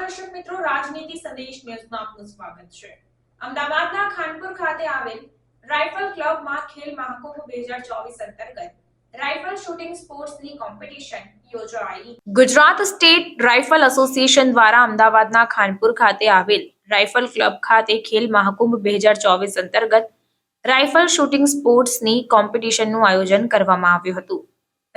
દર્શક મિત્રો, રાજનીતિ સંદેશ ન્યૂઝમાં આપનું સ્વાગત છે। અમદાવાદના ખાનપુર ખાતે આવેલ રાઇફલ ક્લબમાં ખેલ મહાકુંભ 2024 અંતર્ગત રાઇફલ શૂટિંગ સ્પોર્ટ્સની કોમ્પિટિશન યોજાઈ। ગુજરાત સ્ટેટ રાઇફલ એસોસિએશન દ્વારા અમદાવાદના ખાનપુર ખાતે આવેલ રાઇફલ ક્લબ ખાતે ખેલ મહાકુંભ 2024 અંતર્ગત રાઇફલ શૂટિંગ સ્પોર્ટ્સની કોમ્પિટિશનનું આયોજન કરવામાં આવ્યું હતું।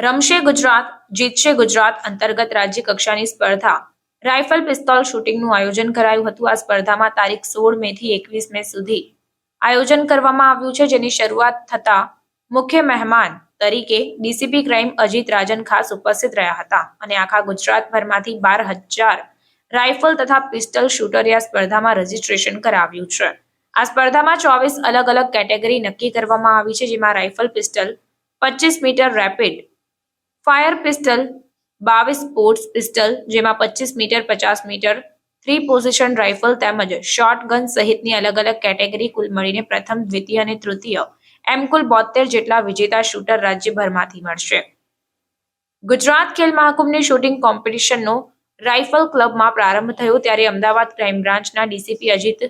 રમશે ગુજરાત, જીતશે ગુજરાત અંતર્ગત રાજ્ય કક્ષાની સ્પર્ધા રાઇફલ પિસ્તોલ શૂટિંગનું આયોજન કરાયું હતું। આ સ્પર્ધામાં તારીખ 16 મે થી 21 મે સુધી આયોજન કરવામાં આવ્યું છે, જેની શરૂઆત થતા મુખ્ય મહેમાન તરીકે ડીસીપી ક્રાઇમ અજીત રાજન ખાસ ઉપસ્થિત રહ્યા હતા અને આખા ગુજરાતભરમાંથી 12,000 રાઇફલ તથા પિસ્તોલ શૂટરે આ સ્પર્ધામાં રજીસ્ટ્રેશન કરાવ્યું છે। આ સ્પર્ધામાં 24 અલગ અલગ કેટેગરી નક્કી કરવામાં આવી છે, જેમાં rifle pistol 25 metre rapid fire pistol, 22 sports pistol જેમાં 25 મીટર, 50 મીટર, 3 પોઝિશન રાઇફલ તેમજ શોટગન સહિતની અલગ અલગ કેટેગરી કુલ મળીને પ્રથમ, દ્વિતીય અને તૃતીય એમ કુલ 72 જેટલા વિજેતા શૂટર રાજ્યભરમાંથી મળશે। ગુજરાત ખેલ મહાકુંભની શૂટિંગ કોમ્પિટિશનનો રાઇફલ ક્લબમાં પ્રારંભ થયો ત્યારે અમદાવાદ ક્રાઇમ બ્રાન્ચના ડીસીપી અજીત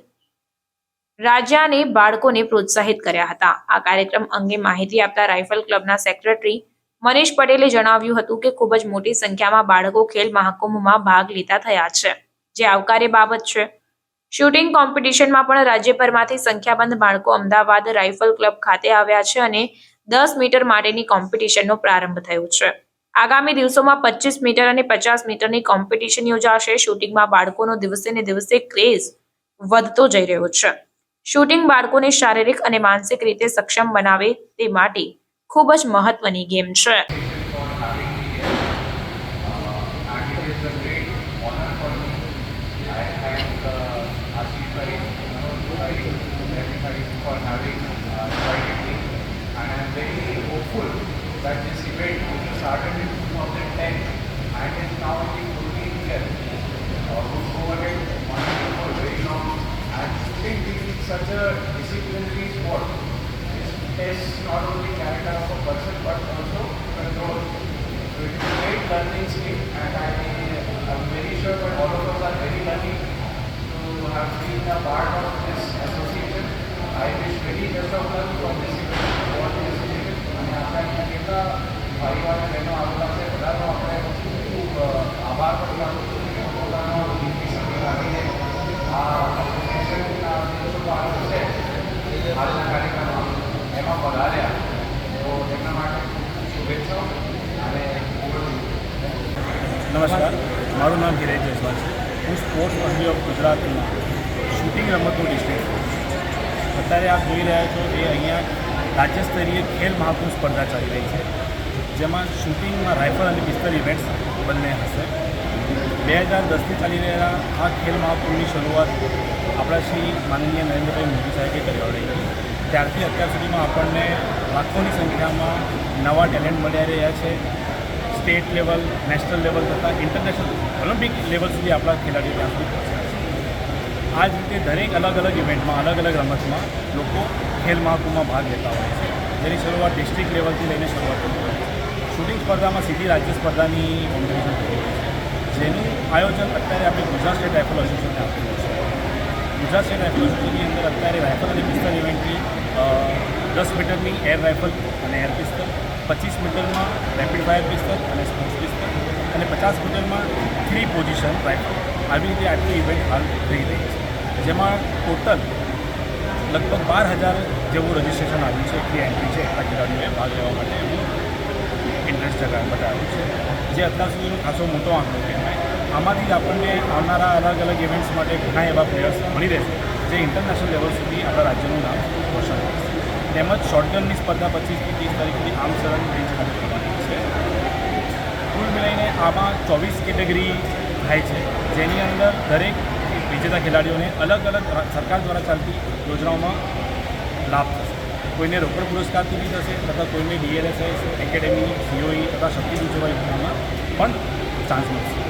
રાજાને બાળકોને પ્રોત્સાહિત કર્યા હતા। આ કાર્યક્રમ અંગે માહિતી આપતા રાઇફલ ક્લબના સેક્રેટરી મનીષ પટેલે જણાવ્યું હતું કે ખૂબ જ મોટી સંખ્યામાં બાળકો ખેલ મહાકુંભમાં ભાગ લેતા થયા છે, જે આવકાર્ય બાબત છે। શૂટિંગ કોમ્પિટિશનમાં પણ રાજ્યભરમાંથી સંખ્યાબંધ બાળકો અમદાવાદ રાઇફલ ક્લબ ખાતે આવ્યા છે અને 10 મીટર માટેની કોમ્પિટિશનનો પ્રારંભ થયો છે। આગામી દિવસોમાં 25 મીટર અને 50 મીટરની કોમ્પિટિશન યોજાશે। શૂટિંગમાં બાળકોનો દિવસે ને દિવસે ક્રેઝ વધતો જઈ રહ્યો છે। શૂટિંગ બાળકોને શારીરિક અને માનસિક રીતે સક્ષમ બનાવે તે માટે ખૂબ જ મહત્વની ગેમ છે। That this event, which started in 2010 and is now in the 14th year, moved forward for very long. And shooting being such a disciplinary sport, it tests not only character of a person but also control. So it is a great learning skill, and I'm very sure that all of us are very lucky to have been a part of this association. I wish very best of luck for this event, for the association. અને આપણા કેટલા ભાઈઓ અને બહેનો આવેલા છે, બધાનો આપણે ખૂબ આભાર પણ માનું છું કે પોતાનો કિંમતી સમય કાઢીને આ એસોસિએશનના દિવસો પાડો છે આજના કાર્યક્રમમાં એમાં પધાર્યા, તો એમના માટે ખૂબ શુભેચ્છાઓ અને નમસ્કાર, મારું નામ હિરેશ જયસ્વાલ છે। હું સ્પોર્ટ્સ ઓથોરિટી ઓફ ગુજરાતમાં શૂટિંગ રમતનું ડિસ્ટ્રિક્ટ। અત્યારે આપ જોઈ રહ્યા છો એ અહીંયા રાજ્ય સ્તરીય ખેલ મહાકુંભ સ્પર્ધા ચાલી રહી છે, જેમાં શૂટિંગમાં રાઇફલ અને પિસ્તોલ ઇવેન્ટ્સ બંને હશે। 2010થી ચાલી રહેલા આ ખેલ મહાકુંભની શરૂઆત આપણા શ્રી માનનીય નરેન્દ્રભાઈ મોદી સાહેબે કરાવડાવી હતી। ત્યારથી અત્યાર સુધીમાં આપણને લાખોની સંખ્યામાં નવા ટેલેન્ટ મળ્યા રહ્યા છે। સ્ટેટ લેવલ, નેશનલ લેવલ તથા ઇન્ટરનેશનલ ઓલિમ્પિક લેવલ સુધી આપણા ખેલાડીઓ ત્યાં સુધી પહોંચ્યા છે। આ જ રીતે દરેક અલગ અલગ ઇવેન્ટમાં, અલગ અલગ રમતમાં લોકો ખેલ મહાકુંભમાં ભાગ લેતા હોય છે, જેની શરૂઆત ડિસ્ટ્રિક્ટ લેવલથી લઈને શરૂઆત થતી હોય છે। શૂટિંગ સ્પર્ધામાં સીધી રાજ્ય સ્પર્ધાની કોમ્પિટિશન થઈ રહી છે, જેનું આયોજન અત્યારે આપણે ગુજરાત સ્ટેટ રાઇફલ એસોસિએશનને આપેલું છે। ગુજરાત સ્ટેટ રાઇફલ એસોસિએશનની અંદર અત્યારે રાઇફલ અને પિસ્તોલ ઇવેન્ટની 10 મીટરની એર રાઇફલ અને એર પિસ્તોલ, 25 મીટરમાં રેપિડ ફાયર પિસ્તોલ અને સ્પોર્ટ્સ પિસ્તોલ અને 50 મીટરમાં 3 પોઝિશન રાઇફલ, આવી રીતે આટલી ઇવેન્ટ હાલ થઈ રહી છે, જેમાં ટોટલ લગભગ 12,000 જેવું રજિસ્ટ્રેશન આવ્યું છે, એટલી એન્ટ્રી છે, એટલા ખેલાડીઓએ ભાગ લેવા માટે એનું ઇન્ટરેસ્ટ બતાવ્યું છે, જે અત્યાર સુધીનો ખાસો મોટો આંકડો કહેવાય। આમાંથી જ આપણને આવનારા અલગ અલગ ઇવેન્ટ્સ માટે ઘણા એવા પ્લેયર્સ મળી રહેશે, જે ઇન્ટરનેશનલ લેવલ સુધી આપણા રાજ્યનું નામ રોશન કરશે। તેમજ શોટગનની સ્પર્ધા 25થી 30 તારીખ સુધી આર્મ્સ રન રેન્જ ખાતે થવાની છે। કુલ મિલાઈને આમાં 24 કેટેગરી થાય છે, જેની અંદર દરેક વિજેતા ખેલાડીઓને અલગ અલગ સરકાર દ્વારા ચાલતી યોજનાઓમાં લાભ થશે। કોઈને રોકડ પુરસ્કારથી બી થશે તથા કોઈને DLSS એકેડેમી, COE તથા શક્તિ જેવા યોજનામાં પણ ચાન્સ મળશે।